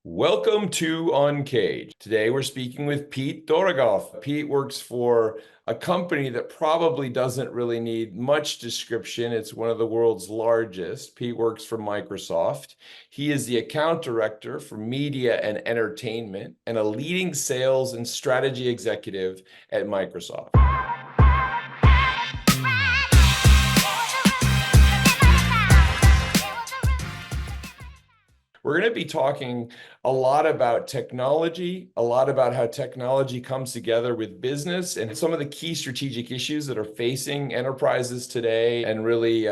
Welcome to UNCAGED. Today we're speaking with Pete Dorogoff. Pete works for a company that probably doesn't really need much description. It's one of the world's largest. Pete works for Microsoft. He is the account director for media and entertainment and a leading sales and strategy executive at Microsoft. We're going to be talking a lot about technology, a lot about how technology comes together with business and some of the key strategic issues that are facing enterprises today, and really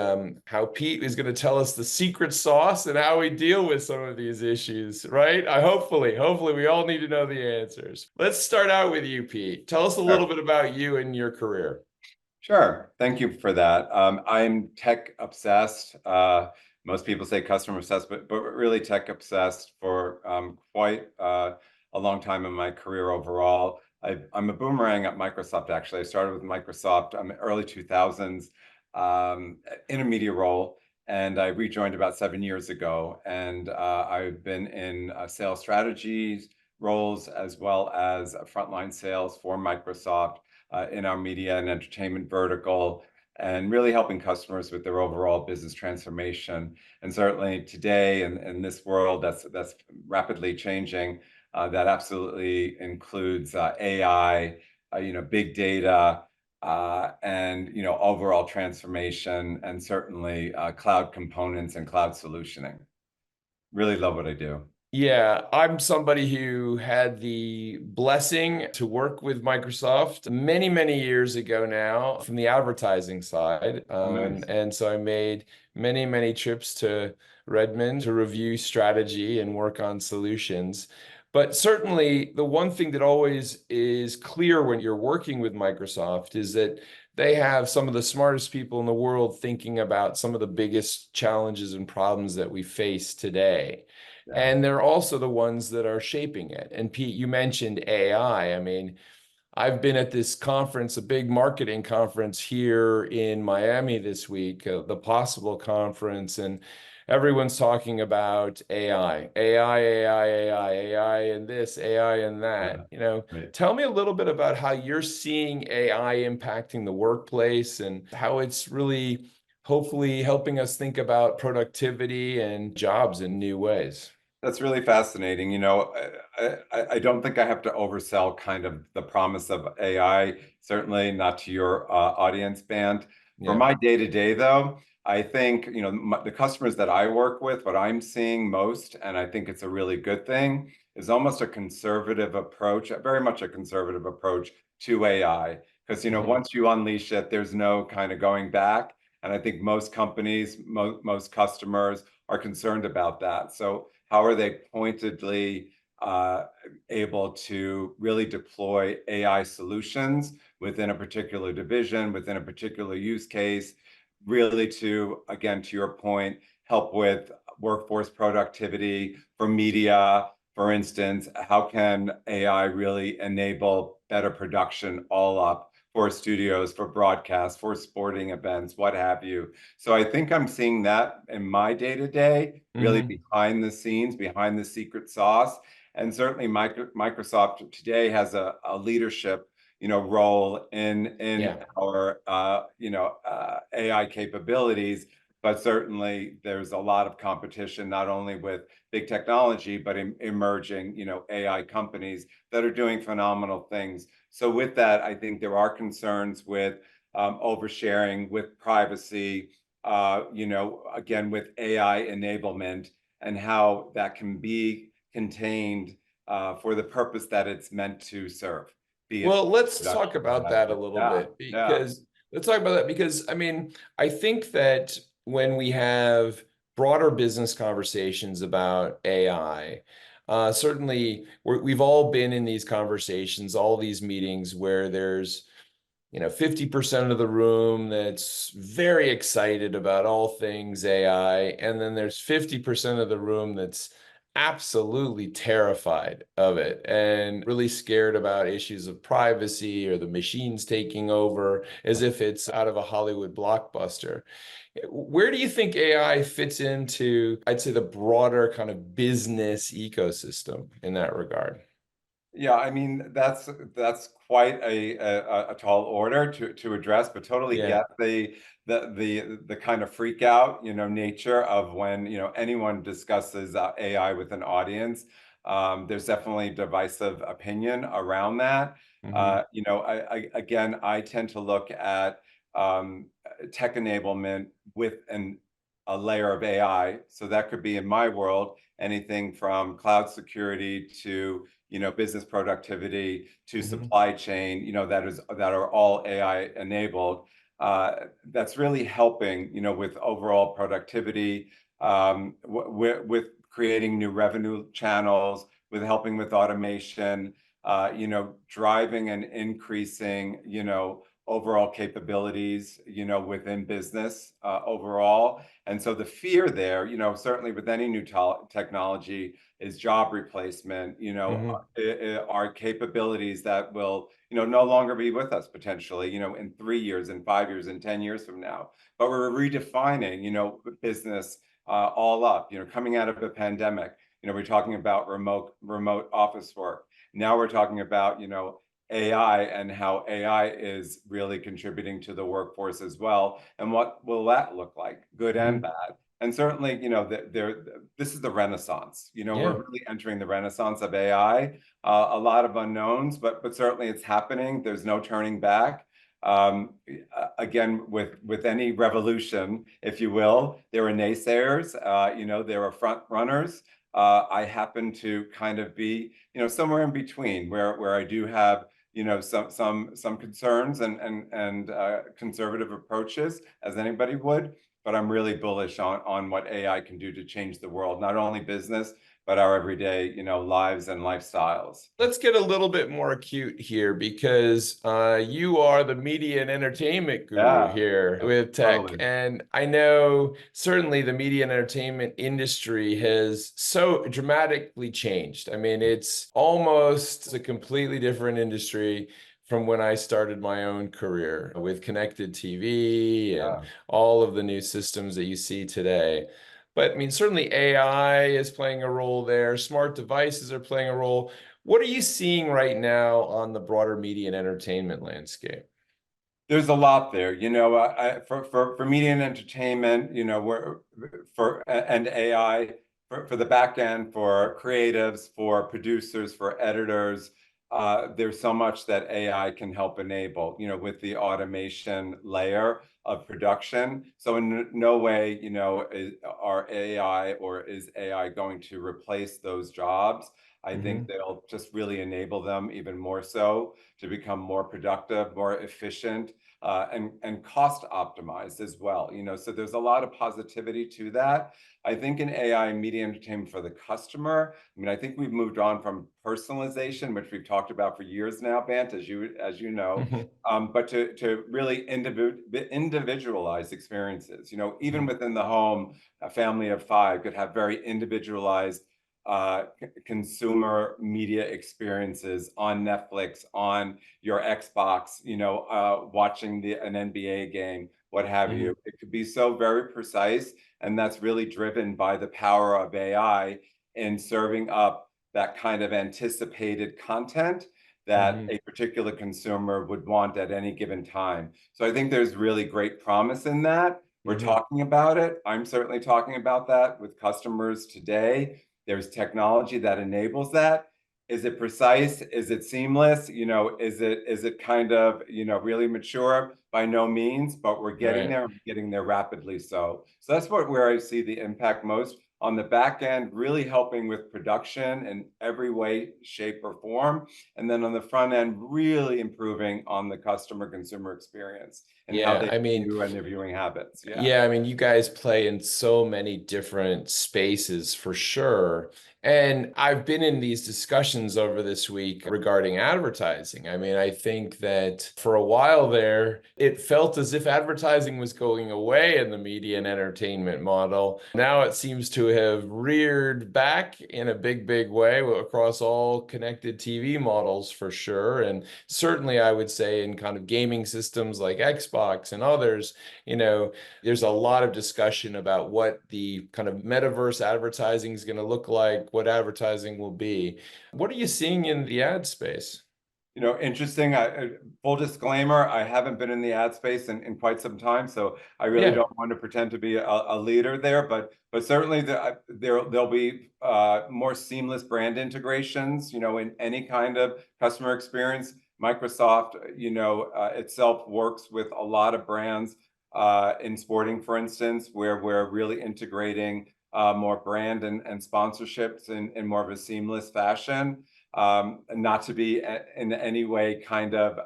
how Pete is going to tell us the secret sauce and how we deal with some of these issues, right? Hopefully we all need to know the answers. Let's start out with you, Pete. Tell us a little Sure. bit about you and your career. Sure. Thank you for that. I'm tech obsessed. Most people say customer obsessed, but really tech obsessed for quite a long time in my career overall. I'm a boomerang at Microsoft, actually. I started with Microsoft early 2000s in a media role, and I rejoined about 7 years ago. And I've been in sales strategies roles as well as frontline sales for Microsoft in our media and entertainment vertical, and really helping customers with their overall business transformation. And certainly today in this world that's rapidly changing, that absolutely includes AI, big data, and overall transformation, and certainly cloud components and cloud solutioning. Really love what I do. Yeah, I'm somebody who had the blessing to work with Microsoft many, many years ago now from the advertising side. Oh, And so I made many, many trips to Redmond to review strategy and work on solutions. But certainly, the one thing that always is clear when you're working with Microsoft is that they have some of the smartest people in the world thinking about some of the biggest challenges and problems that we face today. yeah. And they're also the ones that are shaping it. And Pete, you mentioned AI. I mean, I've been at this conference, a big marketing conference here in Miami this week, the Possible Conference, and everyone's talking about AI, and this, AI and Yeah. that. Right. Tell me a little bit about how you're seeing AI impacting the workplace and how it's really hopefully helping us think about productivity and jobs in new ways. That's really fascinating. I don't think I have to oversell kind of the promise of AI, certainly not to your audience band. For Yeah. my day-to-day, though, I think, the customers that I work with, what I'm seeing most, and I think it's a really good thing, is almost a conservative approach, very much a conservative approach to AI. Because, Mhm. once you unleash it, there's no kind of going back. And I think most companies, most customers are concerned about that. So how are they pointedly uh, able to really deploy AI solutions within a particular division, within a particular use case, really to, again, to your point, help with workforce productivity for media, for instance, how can AI really enable better production all up for studios, for broadcast, for sporting events, what have you. So I think I'm seeing that in my day-to-day, really Mhm. behind the scenes, behind the secret sauce. And certainly Microsoft today has a leadership, role in Yeah. our, AI capabilities. But certainly there's a lot of competition, not only with big technology, but emerging, AI companies that are doing phenomenal things. So with that, I think there are concerns with oversharing, with privacy, again, with AI enablement, and how that can be contained for the purpose that it's meant to serve, be it Well, let's talk production, what about have that a you. little Yeah, bit yeah. because let's talk about that because I mean, I think that when we have broader business conversations about AI, certainly we've all been in these conversations, all these meetings where there's 50% of the room that's very excited about all things AI, and then there's 50% of the room that's absolutely terrified of it and really scared about issues of privacy or the machines taking over as if it's out of a Hollywood blockbuster. Where do you think AI fits into, I'd say, the broader kind of business ecosystem in that regard? Yeah, I mean that's quite a tall order to address, but totally Yeah. get the kind of freak out, nature of when, anyone discusses AI with an audience. There's definitely divisive opinion around that. Hmm. Again, I tend to look at um, tech enablement with a layer of AI. So that could be in my world anything from cloud security to business productivity to Hmm. supply chain, that are all AI enabled. That's really helping, with overall productivity, with creating new revenue channels, with helping with automation, driving and increasing, overall capabilities, within business overall. And so the fear there, certainly with any new technology, is job replacement, Hmm. are capabilities that will, no longer be with us potentially, in 3 years, in 5 years, in 10 years from now. But we're redefining, business all up, coming out of a pandemic, we're talking about remote office work. Now we're talking about, AI and how AI is really contributing to the workforce as well. And what will that look like, good and Hmm. bad? And certainly, this is the Renaissance. Yeah. We're really entering the Renaissance of AI. A lot of unknowns, but certainly it's happening. There's no turning back. Again, with any revolution, if you will, there are naysayers. There are front runners. I happen to kind of be, somewhere in between, where I do have, some concerns and conservative approaches, as anybody would, but I'm really bullish on what AI can do to change the world, not only business, but our everyday, lives and lifestyles. Let's get a little bit more acute here because you are the media and entertainment guru Yeah, here with tech. totally. And I know certainly the media and entertainment industry has so dramatically changed. I mean, it's almost a completely different industry from when I started my own career with connected TV and Yeah. all of the new systems that you see today. But I mean, certainly AI is playing a role there. Smart devices are playing a role. What are you seeing right now on the broader media and entertainment landscape? There's a lot there, for media and entertainment, we're for and AI for the back end, for creatives, for producers, for editors. There's so much that AI can help enable, with the automation layer of production. So in no way, are AI or is AI going to replace those jobs? I think Hmm. they'll just really enable them even more so to become more productive, more efficient, and cost optimized as well. So there's a lot of positivity to that. I think in AI media entertainment for the customer, I mean, I think we've moved on from personalization, which we've talked about for years now, Bant, as you know, Hmm. but to really individualize experiences. Even Hmm. within the home, a family of five could have very individualized consumer media experiences on Netflix, on your Xbox, watching an NBA game, what have Hmm. you. It could be so very precise, and that's really driven by the power of AI in serving up that kind of anticipated content that Hmm. a particular consumer would want at any given time. So I think there's really great promise in that. We're Hmm. talking about it. I'm certainly talking about that with customers today. There's technology that enables that. Is it precise? Is it seamless? Is it kind of, really mature? By no means, but we're Right. getting there rapidly. So that's where I see the impact most on the back end, really helping with production in every way, shape, or form. And then on the front end, really improving on the customer consumer experience and how Yeah. they I mean, view and their viewing habits. Yeah. yeah, I mean, you guys play in so many different spaces for sure. And I've been in these discussions over this week regarding advertising. I mean, I think that for a while there, it felt as if advertising was going away in the media and entertainment model. Now it seems to have reared back in a big, big way across all connected TV models for sure. And certainly, I would say in kind of gaming systems like Xbox and others, there's a lot of discussion about what the kind of metaverse advertising is going to look like, what advertising will be. What are you seeing in the ad space? Interesting. Full disclaimer, I haven't been in the ad space in quite some time, so I really Yeah. don't want to pretend to be a leader there. But certainly there'll be more seamless brand integrations. In any kind of customer experience. Microsoft, itself works with a lot of brands in sporting, for instance, where we're really integrating more brand and sponsorships in more of a seamless fashion. Not to be in any way kind of,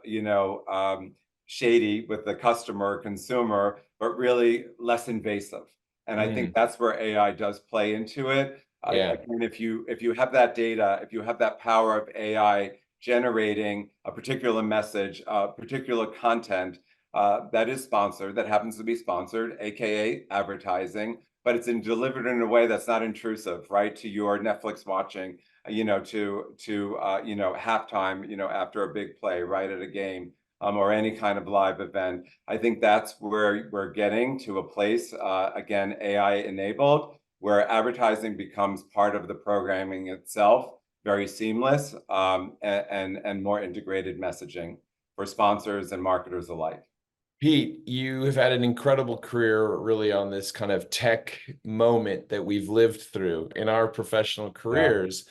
shady with the customer, consumer, but really less invasive. And I think Mm, that's where AI does play into it. yeah. Again, if you have that data, if you have that power of AI generating a particular message, particular content that is sponsored, that happens to be sponsored, aka advertising, but it's delivered in a way that's not intrusive, right, to your Netflix watching, to halftime, after a big play, right, at a game, or any kind of live event. I think that's where we're getting to a place, again, AI enabled, where advertising becomes part of the programming itself, very seamless, and more integrated messaging for sponsors and marketers alike. Pete, you have had an incredible career really on this kind of tech moment that we've lived through in our professional Yeah. careers.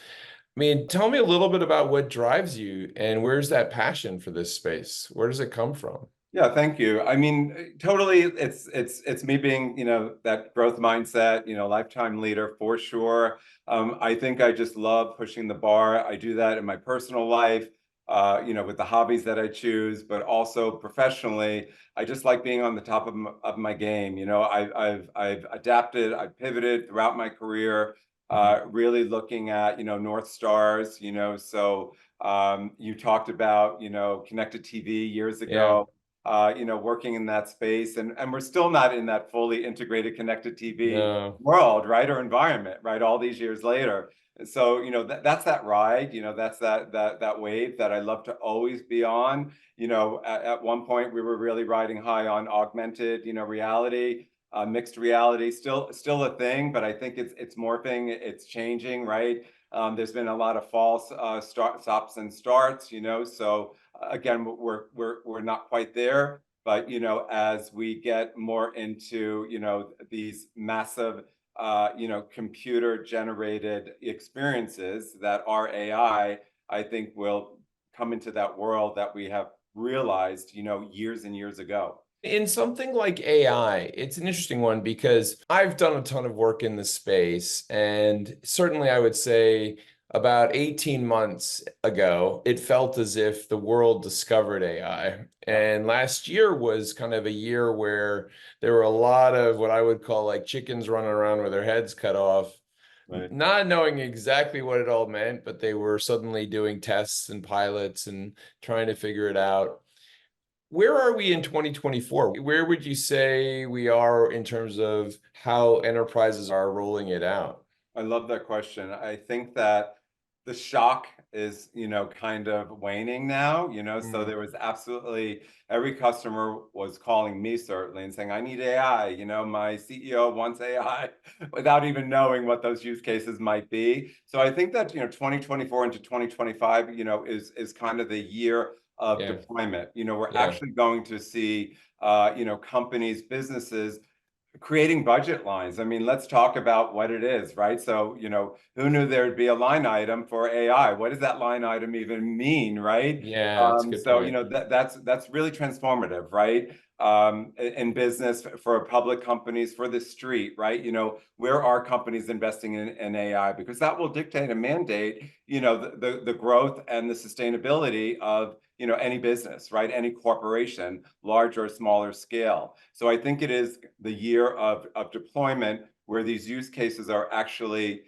I mean, tell me a little bit about what drives you and where's that passion for this space? Where does it come from? Yeah, thank you. I mean, totally, it's me being, that growth mindset, lifetime leader for sure. I think I just love pushing the bar. I do that in my personal life, with the hobbies that I choose, but also professionally. I just like being on the top of my game. I've adapted, I've pivoted throughout my career, Mhm. really looking at, North Stars. So you talked about, connected TV years Yeah. ago, working in that space. And we're still not in that fully integrated connected TV No. world, right? Or environment, right? All these years later. So, that's that ride, that's that wave that I love to always be on. At one point we were really riding high on augmented, reality, mixed reality, still a thing, but I think it's morphing, it's changing, right? There's been a lot of false stops and starts, so again, we're not quite there, but as we get more into these massive computer generated experiences that are I think will come into that world that we have realized years and years ago. In something like AI, it's an interesting one because I've done a ton of work in the space, and certainly I would say about 18 months ago, it felt as if the world discovered AI. Yeah, And last year was kind of a year where there were a lot of what I would call like chickens running around with their heads cut off, right. not knowing exactly what it all meant, but they were suddenly doing tests and pilots and trying to figure it out. Where are we in 2024? Where would you say we are in terms of how enterprises are rolling it out? I love that question. I think that the shock is, kind of waning now, so Mm, there was absolutely every customer was calling me certainly and saying, I need AI, my CEO wants AI without even knowing what those use cases might be. So I think that, 2024 into 2025, is kind of the year of yeah, deployment. We're yeah, actually going to see, companies, businesses creating budget lines. I mean, let's talk about what it is, right? So, who knew there'd be a line item for AI? What does that line item even mean, right? yeah, that's a good So, point. that's really transformative, right? In business, for public companies, for the street, right? Where are companies investing in AI? Because that will dictate and mandate, the growth and the sustainability of any business, right? Any corporation, large or smaller scale. So I think it is the year of deployment where these use cases are actually,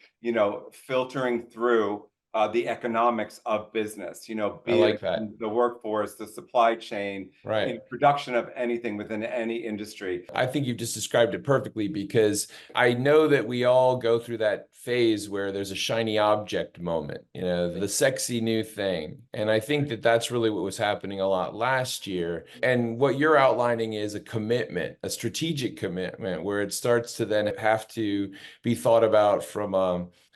filtering through the economics of business, I be it like that. the workforce, the supply chain, Right. production of anything within any industry. I think you've just described it perfectly, because I know that we all go through that phase where there's a shiny object moment, the sexy new thing. And I think that that's really what was happening a lot last year. And what you're outlining is a commitment, a strategic commitment, where it starts to then have to be thought about from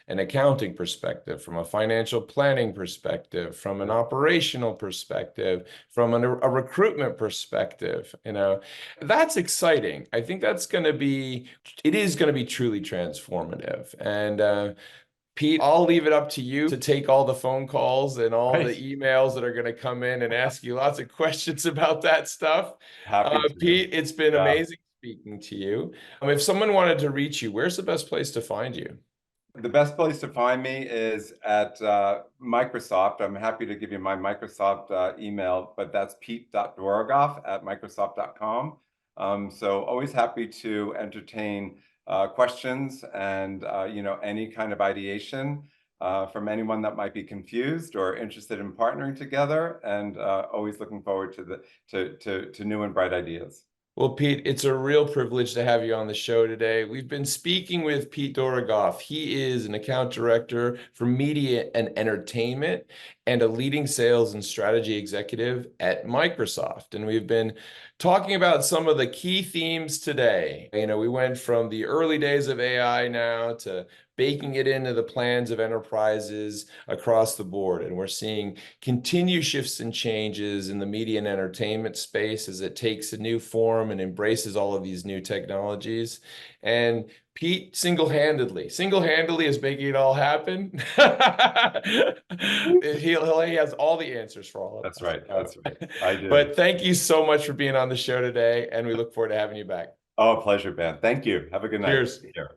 an accounting perspective, from a financial planning perspective, from an operational perspective, from a recruitment perspective. That's exciting. I think it is going to be truly transformative. And Pete, I'll leave it up to you to take all the phone calls and all the Right. emails that are going to come in and ask you lots of questions about that stuff. Happy to. Pete, it's been Yeah. amazing speaking to you. If someone wanted to reach you, where's the best place to find you? The best place to find me is at Microsoft. I'm happy to give you my Microsoft email, but that's pete.dorogoff@microsoft.com. So always happy to entertain questions and any kind of ideation from anyone that might be confused or interested in partnering together, and always looking forward to new and bright ideas. Well, Pete, it's a real privilege to have you on the show today. We've been speaking with Pete Dorogoff. He is an account director for media and entertainment and a leading sales and strategy executive at Microsoft. And we've been talking about some of the key themes today. We went from the early days of AI now to baking it into the plans of enterprises across the board. And we're seeing continued shifts and changes in the media and entertainment space as it takes a new form and embraces all of these new technologies. And Pete single-handedly is making it all happen. He has all the answers for all of That's us. right. That's right. I do. But thank you so much for being on the show today, and we look forward to having you back. Oh, pleasure, Ben. Thank you. Have a good night. Cheers. Take care.